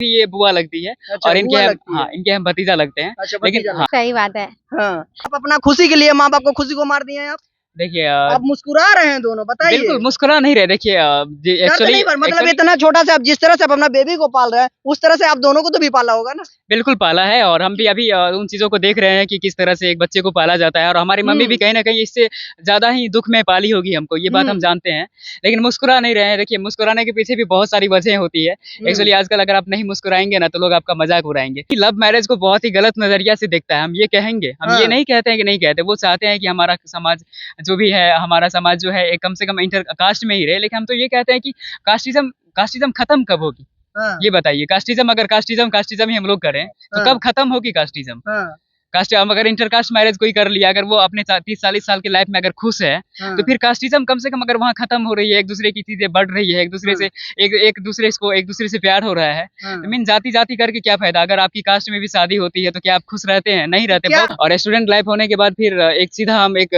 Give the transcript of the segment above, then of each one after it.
ये बुआ लगती है। अच्छा, और इनके बुआ हम लगती है। हाँ, इनके हम भतीजा लगते हैं। अच्छा, लेकिन भतीजा हाँ, सही बात है। हाँ, आप अपना खुशी के लिए माँ बाप को खुशी को मार दिए हैं आप। देखिए आप मुस्कुरा रहे हैं दोनों, बताइए। बिल्कुल मुस्कुरा नहीं रहे। देखिए दर्द नहीं पर मतलब इतना छोटा सा आप जिस तरह से आप अपना बेबी को पाल रहे हैं उस तरह से आप दोनों को तो भी पाला होगा ना। बिल्कुल पाला है, और हम भी अभी उन चीज़ों को देख रहे हैं कि किस तरह से एक बच्चे को पाला जाता है, और हमारी मम्मी भी कहीं न कहीं इससे ज़्यादा ही दुःख में पाली होगी हमको, ये बात हम जानते हैं। लेकिन मुस्कुरा नहीं रहे हैं। देखिए मुस्कुराने के पीछे भी बहुत सारी वजह होती है। एक्चुअली आजकल अगर आप नहीं मुस्कुराएँगे ना तो लोग आपका मज़ाक उड़ाएँगे। लव मैरिज को बहुत ही गलत नज़रिया से देखता है, हम ये कहेंगे। हम ये नहीं कहते हैं कि नहीं कहते। वो चाहते हैं कि हमारा समाज जो भी है, हमारा समाज जो है एक कम से कम इंटर कास्ट में ही रहे। लेकिन हम तो ये कहते हैं कि कास्टिज़्म खत्म कब होगी? ये बताइए। कास्टिज़्म अगर कास्टिज़्म ही हम लोग करें तो कब खत्म होगी कास्टिज़्म? कास्ट हम अगर इंटरकास्ट मैरिज कोई कर लिया, अगर वो अपने 30-40 साल की लाइफ में अगर खुश है, तो फिर कास्टिज़्म कम से कम अगर वहाँ खत्म हो रही है, एक दूसरे की चीजें बढ़ रही है, एक दूसरे से एक दूसरे से प्यार हो रहा है, तो मीन जाति करके क्या फायदा? अगर आपकी कास्ट में भी शादी होती है तो क्या आप खुश रहते हैं? नहीं रहते। और स्टूडेंट लाइफ होने के बाद फिर एक सीधा हम एक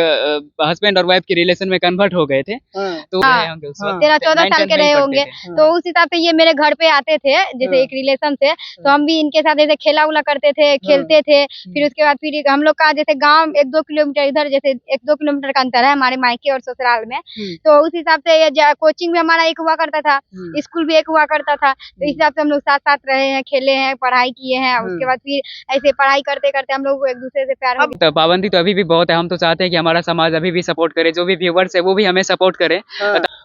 हस्बैंड और वाइफ के रिलेशन में कन्वर्ट हो गए थे। तो 13-14 साल के रहे होंगे, तो उस हिसाब से ये मेरे घर पे आते थे, जैसे एक रिलेशन से, तो हम भी इनके साथ जैसे खेला उला करते थे, खेलते थे। फिर उसके बाद फिर हम लोग का जैसे गांव 1-2 किलोमीटर इधर, जैसे 1-2 किलोमीटर का अंतर है हमारे मायके और ससुराल में, तो उस हिसाब से ये कोचिंग भी हमारा एक हुआ करता था, स्कूल भी एक हुआ करता था। तो इस हिसाब से हम लोग साथ साथ रहे हैं, खेले हैं, पढ़ाई किए हैं। उसके बाद फिर ऐसे पढ़ाई करते करते हम लोग एक दूसरे से प्यार हो गया। तो पाबंदी तो अभी भी बहुत है। हम तो चाहते हैं कि हमारा समाज अभी भी सपोर्ट करे, जो भी व्यूवर्स है वो भी हमें सपोर्ट करे।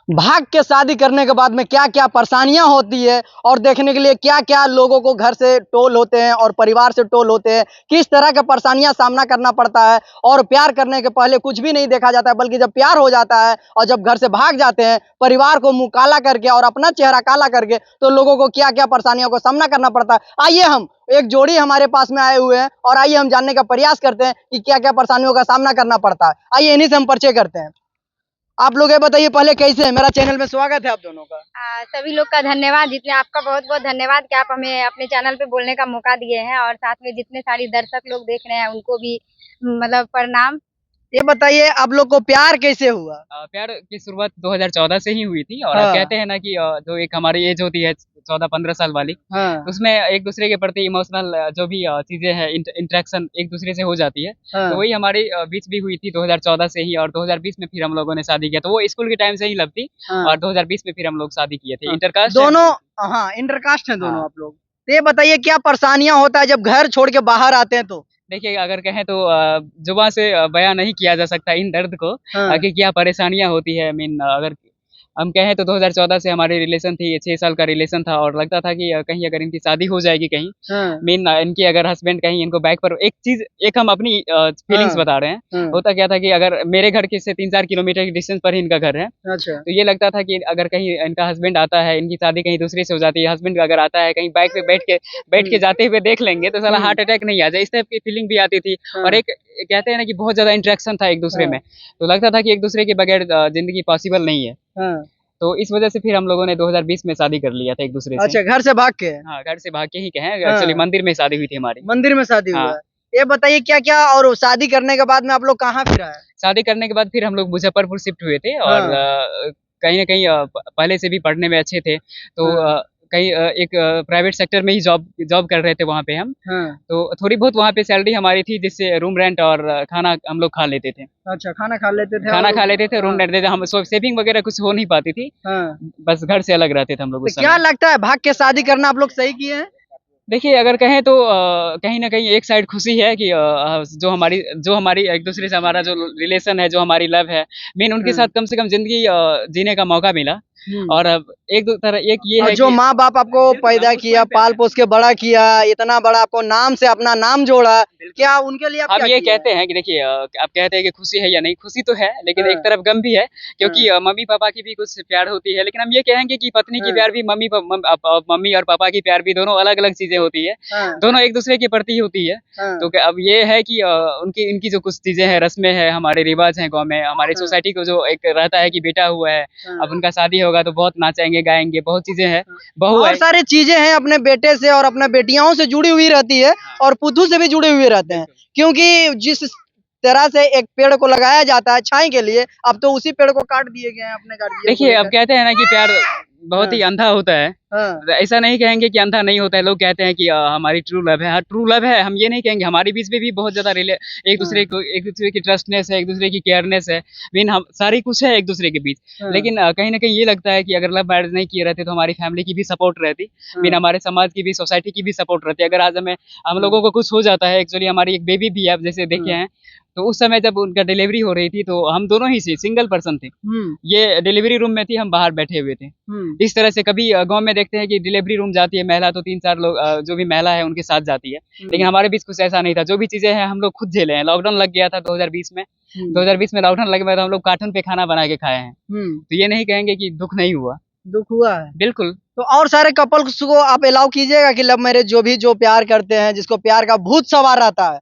भाग के शादी करने के बाद में क्या क्या परेशानियां होती है और देखने के लिए क्या क्या लोगों को घर से टोल होते हैं और परिवार से टोल होते हैं, किस तरह के परेशानियां सामना करना पड़ता है। और प्यार करने के पहले कुछ भी नहीं देखा जाता है, बल्कि जब प्यार हो जाता है और जब घर से भाग जाते हैं परिवार को मुंह काला करके और अपना चेहरा काला करके, तो लोगों को क्या क्या परेशानियों का सामना करना पड़ता है। आइए हम एक जोड़ी हमारे पास में आए हुए हैं और आइए हम जानने का प्रयास करते हैं कि क्या क्या परेशानियों का सामना करना पड़ता है। आइए इन्हीं से हम परिचय करते हैं। आप लोग ये बताइए पहले कैसे हैं? मेरा चैनल में स्वागत है आप दोनों का। सभी लोग का धन्यवाद, जितने आपका बहुत बहुत धन्यवाद कि आप हमें अपने चैनल पे बोलने का मौका दिए हैं, और साथ में जितने सारी दर्शक लोग देख रहे हैं उनको भी मतलब प्रणाम। ये बताइए आप लोग को प्यार कैसे हुआ? प्यार की शुरुआत 2014 से ही हुई थी। और आप कहते हैं ना कि जो एक हमारी एज होती है 14-15 साल वाली, तो उसमें एक दूसरे के प्रति इमोशनल जो भी चीजें हैं, इंटरेक्शन एक दूसरे से हो जाती है। तो वही हमारी बीच भी हुई थी 2014 से ही, और 2020 में फिर हम लोगों ने शादी किया। तो वो स्कूल के टाइम से ही लव थी, और 2020 में फिर हम लोग शादी किए थे। इंटरकास्ट दोनों, हाँ इंटरकास्ट है दोनों आप लोग। तो ये बताइए क्या परेशानियां होता है जब घर छोड़ के बाहर आते हैं? तो देखिए अगर कहें तो जुबान से बयां नहीं किया जा सकता इन दर्द को, कि क्या परेशानियां होती है। मीन अगर हम कहें तो 2014 से हमारी रिलेशन थी, 6 साल का रिलेशन था, और लगता था कि कहीं अगर इनकी शादी हो जाएगी कहीं, मीन इनके अगर हस्बैंड कहीं इनको बैक पर एक हम अपनी फीलिंग्स बता रहे हैं। होता क्या था कि अगर मेरे घर के से 3-4 किलोमीटर की डिस्टेंस पर ही इनका घर है, तो ये लगता था कि अगर कहीं इनका हस्बैंड आता है, इनकी शादी कहीं दूसरे से हो जाती है, हस्बैंड अगर आता है कहीं बाइक पे बैठ के जाते हुए देख लेंगे तो साला हार्ट अटैक नहीं आ जाए, इस टाइप की फीलिंग भी आती थी। और एक कहते हैं ना कि बहुत ज्यादा इंटरेक्शन था एक दूसरे में, तो लगता था कि एक दूसरे के बगैर जिंदगी पॉसिबल नहीं है। तो इस वजह से फिर हम लोगों ने 2020 में शादी कर लिया था एक दूसरे से। अच्छा, घर से भाग के? हाँ, घर से भाग के ही कहें। एक्चुअली मंदिर में शादी हुई थी हमारी। मंदिर में शादी हुआ है। ये बताइए क्या क्या, और शादी करने के बाद में आप लोग कहाँ फिर आए? शादी करने के बाद फिर हम लोग मुजफ्फरपुर शिफ्ट हुए थे, और कहीं ना कहीं पहले से भी पढ़ने में अच्छे थे, तो कहीं एक प्राइवेट सेक्टर में ही जॉब कर रहे थे वहाँ पे हम। तो थोड़ी बहुत वहाँ पे सैलरी हमारी थी, जिससे रूम रेंट और खाना हम लोग खा लेते थे। अच्छा, खाना खा लेते थे, रूम रेंट देते, हम सेविंग वगैरह कुछ हो नहीं पाती थी। बस घर से अलग रहते थे हम लोग। तो क्या लगता है भाग के शादी करना आप लोग सही किए हैं? देखिए अगर कहें तो कहीं ना कहीं एक साइड खुशी है कि जो हमारी एक दूसरे से हमारा जो रिलेशन है, जो हमारी लव है, मीन उनके साथ कम से कम जिंदगी जीने का मौका मिला। और एक दो तरह एक ये है जो माँ बाप आपको पैदा किया, पाल पोस के बड़ा किया, इतना बड़ा आपको नाम से अपना नाम जोड़ा, क्या उनके लिए आप ये कहते हैं कि देखिए आप कहते हैं कि खुशी है या नहीं, खुशी तो है, लेकिन एक तरफ गम भी है, क्योंकि मम्मी पापा की भी कुछ प्यार होती है। लेकिन हम ये कहेंगे कि पत्नी की प्यार भी मम्मी और पापा की प्यार भी दोनों अलग अलग चीजें होती है, दोनों एक दूसरे के प्रति होती है। तो अब ये है कि इनकी जो कुछ चीजें हैं, रस्में हैं, हमारे रिवाज हैं गाँव में, हमारी सोसाइटी को जो एक रहता है कि बेटा हुआ है, अब उनका शादी होगा तो बहुत नाचेंगे गाएंगे, बहुत चीजें हैं, बहुत सारी चीजें हैं अपने बेटे से और अपने बेटियों से जुड़ी हुई रहती है, और पुतू से भी जुड़े हुए रहते हैं। क्योंकि जिस तरह से एक पेड़ को लगाया जाता है छाई के लिए, अब तो उसी पेड़ को काट दिए गए हैं अपने घर। देखिए अब कहते हैं ना कि प्यार बहुत ही अंधा होता है। ऐसा नहीं कहेंगे कि अंधा नहीं होता है। लोग कहते हैं कि हमारी ट्रू लव है। हाँ, ट्रू लव है, हम ये नहीं कहेंगे। हमारे बीच में भी बहुत ज्यादा एक दूसरे की ट्रस्टनेस है, एक दूसरे की केयरनेस है। मीन हम सारी कुछ है एक दूसरे के बीच। लेकिन कहीं ना कहीं ये लगता है कि अगर लव मैरिज नहीं किए रहते तो हमारी फैमिली की भी सपोर्ट रहती, मीन हमारे समाज की भी, सोसाइटी की भी सपोर्ट रहती। अगर आज हम लोगों को कुछ हो जाता है, एक्चुअली हमारी एक बेबी भी है, आप जैसे देखे हैं, तो उस समय जब उनका डिलीवरी हो रही थी तो हम दोनों ही सिंगल पर्सन थे। ये डिलीवरी रूम में थी, हम बाहर बैठे हुए थे। इस तरह से कभी गांव में देखते हैं कि डिलीवरी रूम जाती है महिला तो 3-4 लोग जो भी महिला है उनके साथ जाती है, लेकिन हमारे बीच कुछ ऐसा नहीं था। जो भी चीजें हैं हम लोग खुद झेले हैं। लॉकडाउन लग गया था 2020 में। 2020 में लॉकडाउन लगे तो हम लोग कार्टून पे खाना बना के खाए हैं। तो ये नहीं कहेंगे कि दुख नहीं हुआ, दुख हुआ है बिल्कुल। तो और सारे कपल्स को आप अलाउ कीजिएगा कि लव मैरिज जो प्यार करते हैं, जिसको प्यार का भूत सवार रहता है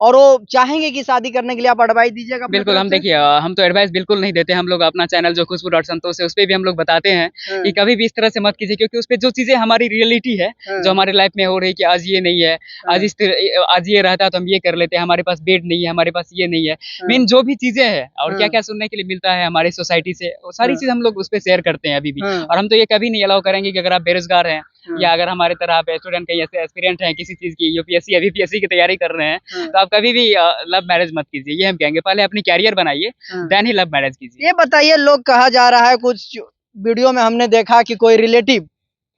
और वो चाहेंगे कि शादी करने के लिए, आप एडवाइस दीजिएगा? बिल्कुल, हम देखिए हम तो एडवाइस बिल्कुल नहीं देते। हम लोग अपना चैनल जो खुशबू.संतोष है उस पे भी हम लोग बताते हैं कि कभी भी इस तरह से मत कीजिए, क्योंकि उस पे जो चीजें हमारी रियलिटी है, जो हमारे लाइफ में हो रही है कि आज ये नहीं है, आज ये रहता तो हम ये कर लेते, हमारे पास बेड नहीं है, हमारे पास ये नहीं है, मीन जो भी चीजें हैं और क्या क्या सुनने के लिए मिलता है हमारी सोसाइटी से, वो सारी चीज हम लोग उस पे शेयर करते हैं अभी भी। और हम तो ये कभी नहीं अलाउ करेंगे कि अगर आप बेरोजगार हैं या अगर हमारे तरह आप स्टूडेंट कहीं ऐसे एस्पिरेंट हैं किसी चीज की, यूपीएससी या बीपीएससी की तैयारी कर रहे हैं, तो आप कभी भी लव मैरिज मत कीजिए। ये हम कहेंगे, पहले अपनी कैरियर बनाइए, देन ही लव मैरिज कीजिए। ये बताइए, लोग कहा जा रहा है, कुछ वीडियो में हमने देखा कि कोई रिलेटिव,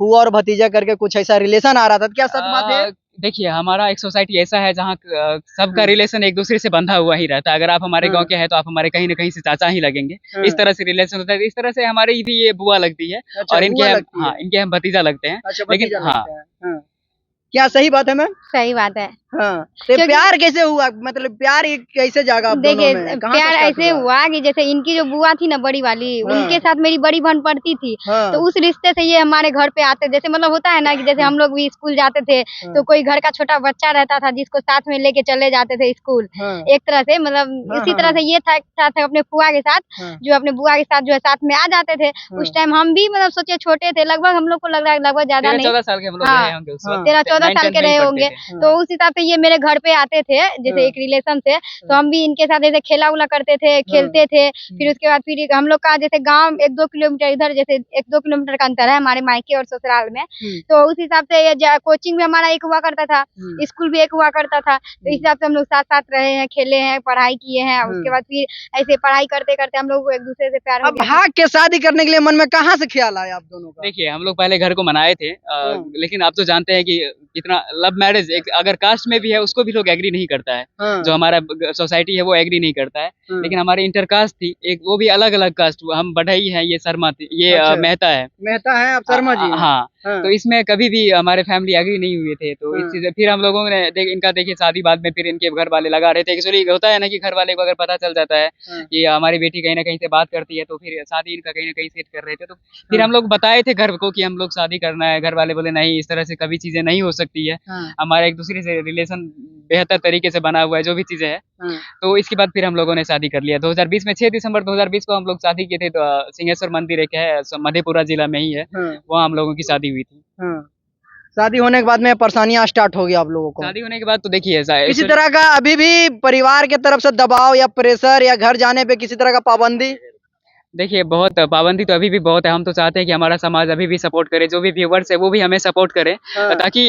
फूआ और भतीजा करके कुछ ऐसा रिलेशन आ रहा था, क्या सच बात है? देखिए, हमारा एक सोसाइटी ऐसा है जहाँ सबका रिलेशन एक दूसरे से बंधा हुआ ही रहता है। अगर आप हमारे गांव के हैं तो आप हमारे कहीं ना कहीं से चाचा ही लगेंगे। इस तरह से रिलेशन होता है। इस तरह से हमारी भी ये बुआ लगती है। अच्छा, और इनके हम भतीजा लगते हैं। अच्छा, लेकिन हाँ, क्या सही बात है मैम? सही बात है। हाँ, तो प्यार कैसे हुआ, मतलब प्यार ये कैसे जागा? देखिए, प्यार ऐसे हुआ कि जैसे इनकी जो बुआ थी ना बड़ी वाली, उनके साथ मेरी बड़ी बहन पढ़ती थी, तो उस रिश्ते से ये हमारे घर पे आते। जैसे मतलब होता है ना कि जैसे हम लोग भी स्कूल जाते थे तो कोई घर का छोटा बच्चा रहता था जिसको साथ में लेके चले जाते थे स्कूल, एक तरह से मतलब इसी तरह से ये था अपने फुआ के साथ, जो अपने बुआ के साथ जो है साथ में आ जाते थे। उस टाइम हम भी मतलब सोचे छोटे थे, लगभग हम लोग को लग रहा है लगभग ज्यादा नहीं, 13-14 साल के हम लोग रहे होंगे उस वक्त, 13-14 साल के रहे होंगे। तो उस हिसाब से ये मेरे घर पे आते थे जैसे एक रिलेशन से, तो हम भी इनके साथ जैसे खेला उला करते थे, खेलते थे। फिर उसके बाद फिर हम लोग का जैसे गांव 1-2 किलोमीटर इधर, जैसे 1-2 किलोमीटर का अंतर है हमारे मायके और ससुराल में, तो उस हिसाब से ये कोचिंग भी हमारा एक हुआ करता था, स्कूल भी एक हुआ करता था। तो इस हिसाब से हम लोग साथ साथ रहे हैं, खेले हैं, पढ़ाई किए हैं। उसके बाद फिर ऐसे पढ़ाई करते करते हम लोग एक दूसरे से प्यार हो गया। भाग के शादी करने के लिए मन में कहाँ से ख्याल आया आप दोनों का? देखिए, हम लोग पहले घर को मनाए थे, लेकिन आप तो जानते हैं कि कितना लव मैरिज एक अगर कास्ट में भी है उसको भी लोग एग्री नहीं करता है। जो हमारा सोसाइटी है वो एग्री नहीं करता है। लेकिन हमारी इंटरकास्ट थी एक, वो भी अलग अलग कास्ट, हम बढ़ई हैं, ये शर्मा थी, ये मेहता है। मेहता है आप, शर्मा जी? हाँ। तो इसमें कभी भी हमारे फैमिली एग्री नहीं हुए थे। तो इस चीज फिर हम लोगों ने इनका देखिए शादी बाद में फिर इनके घर वाले लगा रहे थे। एक्चुअली होता है ना कि घर वाले को अगर पता चल जाता है कि हमारी बेटी कहीं ना कहीं से बात करती है तो फिर शादी इनका कहीं ना कहीं सेट कर रहे थे। तो फिर हम लोग बताए थे घर को कि हम लोग शादी करना है। घर वाले बोले नहीं, इस तरह से कभी चीजें नहीं हो सकती है, हमारा एक दूसरे से रिलेशन बेहतर तरीके से बना हुआ है, जो भी चीजें है। तो इसके बाद फिर हम लोगों ने शादी कर लिया 2020 में। 6 दिसंबर 2020 को हम लोग शादी किए थे। तो सिंहेश्वर मंदिर एक है, मधेपुरा जिला में ही है, वहाँ हम लोगों की शादी हुई थी। शादी होने के बाद में परेशानियां स्टार्ट हो गई आप लोगों को? शादी होने के बाद तो देखिए किसी तरह का अभी भी परिवार के तरफ से दबाव या प्रेशर या घर जाने पे किसी तरह का पाबंदी? देखिए, बहुत पाबंदी तो अभी भी बहुत है। हम तो चाहते हैं कि हमारा समाज अभी भी सपोर्ट करे, जो भी व्यूवर्स है वो भी हमें सपोर्ट करे, ताकि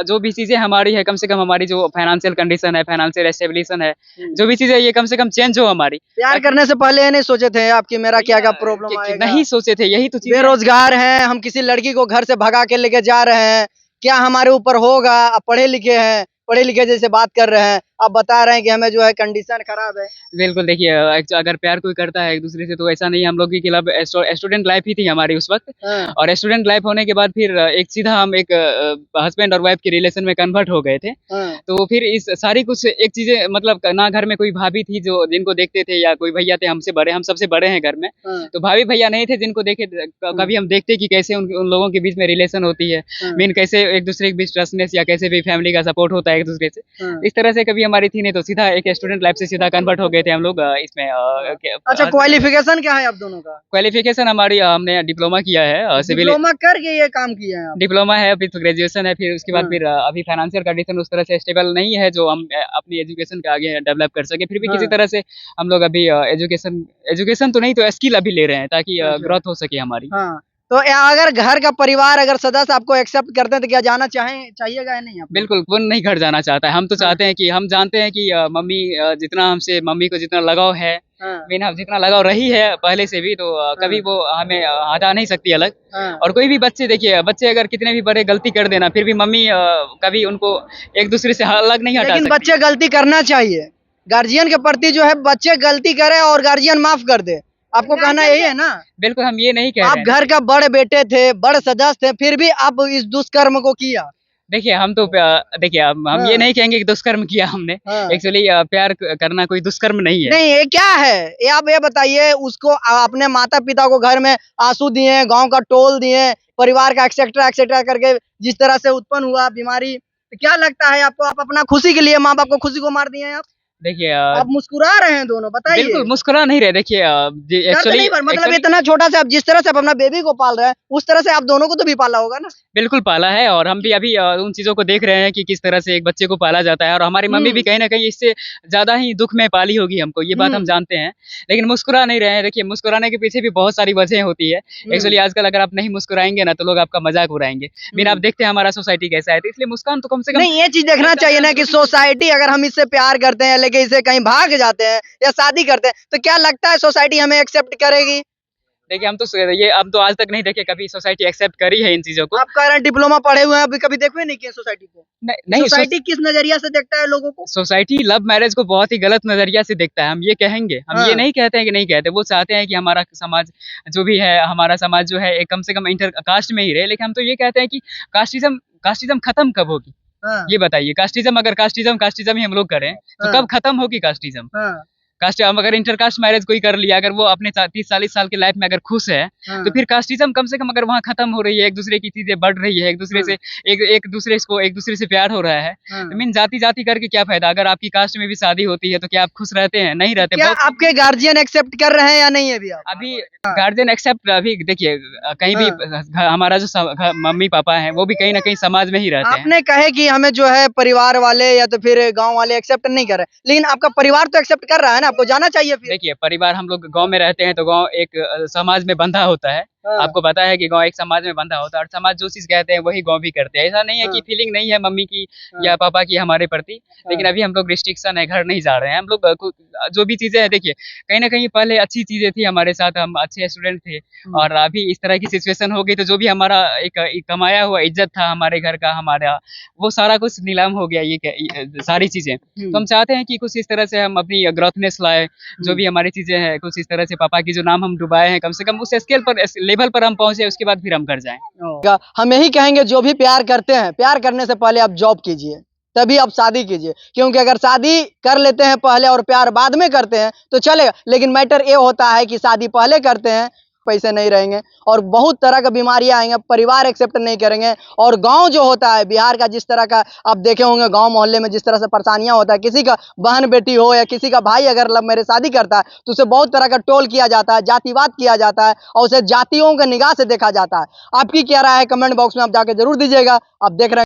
जो भी चीजें हमारी है, कम से कम हमारी जो फाइनेंशियल कंडीशन है, फाइनेंशियल एस्टेब्लिशन है, जो भी चीजें ये कम से कम चेंज हो हमारी। प्यार करने से पहले ये नहीं सोचे थे आपकी मेरा क्या क्या प्रॉब्लम आएगा? नहीं सोचे थे, यही तो चीज। बेरोजगार हैं हम, किसी लड़की को घर से भगा के लेके जा रहे हैं, क्या हमारे ऊपर होगा? आप पढ़े लिखे हैं, पढ़े लिखे जैसे बात कर रहे हैं, आप बता रहे हैं कि हमें जो है कंडीशन खराब है। बिल्कुल, देखिए अगर प्यार कोई करता है एक दूसरे से तो ऐसा नहीं, हम लोग की क्लब स्टूडेंट लाइफ ही थी हमारी उस वक्त। और स्टूडेंट लाइफ होने के बाद फिर एक सीधा हम एक हस्बैंड और वाइफ के रिलेशन में कन्वर्ट हो गए थे। तो फिर इस सारी कुछ एक चीजें, मतलब ना घर में कोई भाभी थी जो जिनको देखते थे, या कोई भैया थे हमसे बड़े, हम सबसे बड़े हैं घर में, तो भाभी भैया नहीं थे जिनको देखे कभी हम देखते कि कैसे उन लोगों के बीच में रिलेशन होती है, मीन कैसे एक दूसरे के बीच ट्रस्टनेस या कैसे भी फैमिली का सपोर्ट होता है एक दूसरे से। इस तरह से कभी हमारी थी नहीं, तो सीधा एक स्टूडेंट लाइफ से सीधा कन्वर्ट हो गए थे हम लोग इसमें। अच्छा, क्वालिफिकेशन क्या है आप दोनों का? क्वालिफिकेशन हमारी हमने डिप्लोमा किया है, सिविल डिप्लोमा करके ये काम किया है? डिप्लोमा है, फिर ग्रेजुएशन है, फिर उसके बाद फिर अभी फाइनेंशियल कंडीशन उस तरह से स्टेबल नहीं है जो हम अपनी एजुकेशन के आगे डेवलप कर सके। फिर भी किसी तरह से हम लोग अभी एजुकेशन तो नहीं तो स्किल अभी ले रहे हैं ताकि ग्रोथ हो सके हमारी। तो अगर घर का परिवार अगर सदस्य आपको एक्सेप्ट करते हैं तो क्या जाना चाहिएगा या नहीं आप? बिल्कुल वो नहीं घर जाना चाहता है। हम तो चाहते हैं कि हम जानते हैं कि मम्मी जितना हमसे मम्मी को जितना लगाव है, हाँ, मीना जितना लगाव रही है पहले से भी, तो कभी वो हमें हटा नहीं सकती अलग। हाँ। और कोई भी बच्चे देखिए, बच्चे अगर कितने भी बड़े गलती कर देना, फिर भी मम्मी कभी उनको एक दूसरे से अलग नहीं हटा लेकिन सकती। बच्चे गलती करना चाहिए, गार्जियन के प्रति जो है बच्चे गलती करे और गार्जियन माफ कर दे, आपको कहना यही है ना? बिल्कुल हम ये नहीं कह आप रहे हैं। घर का बड़े बेटे थे, बड़े सदस्य थे, फिर भी आप इस दुष्कर्म को किया। देखिए हम तो देखिए हम हाँ। ये नहीं कहेंगे कि दुष्कर्म किया हमने। हाँ। एक्चुअली प्यार करना कोई दुष्कर्म नहीं है। नहीं, ये क्या है? ये आप ये बताइए, उसको अपने माता पिता को घर में आंसू दिए, गांव का टोल दिए, परिवार का एक्सेट्रा एक्सेट्रा करके जिस तरह से उत्पन्न हुआ बीमारी, तो क्या लगता है आपको? आप अपना खुशी के लिए माँ बाप को खुशी को मार दिए हैं आप? देखिए आप मुस्कुरा रहे हैं दोनों, बताइए। बिल्कुल मुस्कुरा नहीं रहे। देखिए दर्द एक्चुअली नहीं मतलब इतना छोटा से आप जिस तरह से आप अपना बेबी को पाल रहे हैं, उस तरह से आप दोनों को तो भी पाला होगा ना? बिल्कुल पाला है, और हम भी अभी उन चीजों को देख रहे हैं कि किस तरह से एक बच्चे को पाला जाता है, और हमारी मम्मी भी कहीं ना कहीं इससे ज्यादा ही दुख में पाली होगी हमको, ये बात हम जानते हैं। लेकिन मुस्कुरा नहीं रहे हैं। देखिए मुस्कुराने के पीछे भी बहुत सारी वजह होती है। एक्चुअली आजकल अगर आप नहीं मुस्कुराएंगे ना, तो लोग आपका मजाक उड़ाएंगे। बिना आप देखते हैं हमारा सोसाइटी कैसा है, तो इसलिए मुस्कान तो कम से कम नहीं, ये चीज देखना चाहिए ना कि सोसाइटी अगर हम इससे प्यार करते हैं लेकिन इसे कहीं भाग जाते हैं या शादी करते हैं, तो क्या लगता है सोसाइटी हमें एक्सेप्ट करेगी? देखिए हम तो आज तक नहीं देखे कभी सोसाइटी एक्सेप्ट करी है इन चीजों को। आप कह रहे हैं डिप्लोमा पढ़े हुए हैं, अभी कभी देखो नहीं किया सोसाइटी को? नहीं सोसाइटी किस नजरिया से देखता है लोगों को? सोसाइटी लव मैरिज को बहुत ही गलत नजरिया से देखता है, हम ये कहेंगे। हम हाँ। ये नहीं कहते हैं कि नहीं कहते, वो चाहते हैं कि हमारा समाज जो भी है, हमारा समाज जो है एक कम से कम इंटर कास्ट में ही रहे। लेकिन हम तो ये कहते हैं कि कास्टिज्म खत्म कब होगी? हाँ, ये बताइए। कास्टिज्म ही हम लोग करें तो हाँ। कब खत्म होगी कास्टिज्म? हाँ, कास्ट हम अगर इंटरकास्ट मैरिज कोई कर लिया, अगर वो अपने 30-40 साल की लाइफ में अगर खुश है, हाँ। तो फिर कास्टिज्म कम से कम अगर वहाँ खत्म हो रही है, एक दूसरे की चीजें बढ़ रही है, एक दूसरे से एक दूसरे से प्यार हो रहा है, हाँ। तो मीन जाति करके क्या फायदा? अगर आपकी कास्ट में भी शादी होती है तो क्या आप खुश रहते हैं? नहीं रहते। क्या बहुत आपके गार्जियन एक्सेप्ट कर रहे हैं या नहीं अभी आप? अभी गार्जियन एक्सेप्ट, अभी देखिए कहीं भी हमारा जो मम्मी पापा है वो भी कहीं ना कहीं समाज में ही रहते हैं। आपने कहे कि हमें जो है परिवार वाले या तो फिर गांव वाले एक्सेप्ट नहीं कर रहे, लेकिन आपका परिवार तो एक्सेप्ट कर रहा है ना, आपको जाना चाहिए फिर। देखिए परिवार, हम लोग गांव में रहते हैं तो गांव एक समाज में बंधा होता है। हाँ। आपको पता है कि गांव एक समाज में बंधा होता है, और समाज जो चीज कहते हैं वही गांव भी करते हैं। ऐसा नहीं है कि फीलिंग नहीं है मम्मी की या पापा की हमारे प्रति, लेकिन अभी हम लोग रिस्ट्रिक्शन है, घर नहीं जा रहे हैं हम लोग। जो भी चीजें हैं, देखिए कहीं ना कहीं पहले अच्छी चीजें थी हमारे साथ, हम अच्छे स्टूडेंट थे, और अभी इस तरह की सिचुएशन हो गई तो जो भी हमारा एक कमाया हुआ इज्जत था हमारे घर का, हमारा वो सारा कुछ नीलाम हो गया। ये सारी चीजें, तो हम चाहते हैं कि कुछ इस तरह से हम अपनी ग्रोथनेस लाए, जो भी हमारी चीजें हैं कुछ इस तरह से पापा की जो नाम हम डुबाए हैं, कम से कम उस स्केल पर लेवल पर हम पहुंचे, उसके बाद फिर हम कर जाएं। हम यही कहेंगे, जो भी प्यार करते हैं, प्यार करने से पहले आप जॉब कीजिए, तभी आप शादी कीजिए। क्योंकि अगर शादी कर लेते हैं पहले और प्यार बाद में करते हैं तो चलेगा, लेकिन मैटर ये होता है कि शादी पहले करते हैं, पैसे नहीं रहेंगे और बहुत तरह का बीमारियां आएंगे, परिवार एक्सेप्ट नहीं करेंगे। और गांव जो होता है बिहार का, जिस तरह का आप देखे होंगे गांव मोहल्ले में जिस तरह से परेशानियां होता है, किसी का बहन बेटी हो या किसी का भाई अगर लव मैरिज शादी करता है तो उसे बहुत तरह का टोल किया जाता है, जातिवाद किया जाता है और उसे जातियों के निगाह से देखा जाता है। आपकी क्या राय है? कमेंट बॉक्स में आप जाके जरूर दीजिएगा। आप देख रहे हैं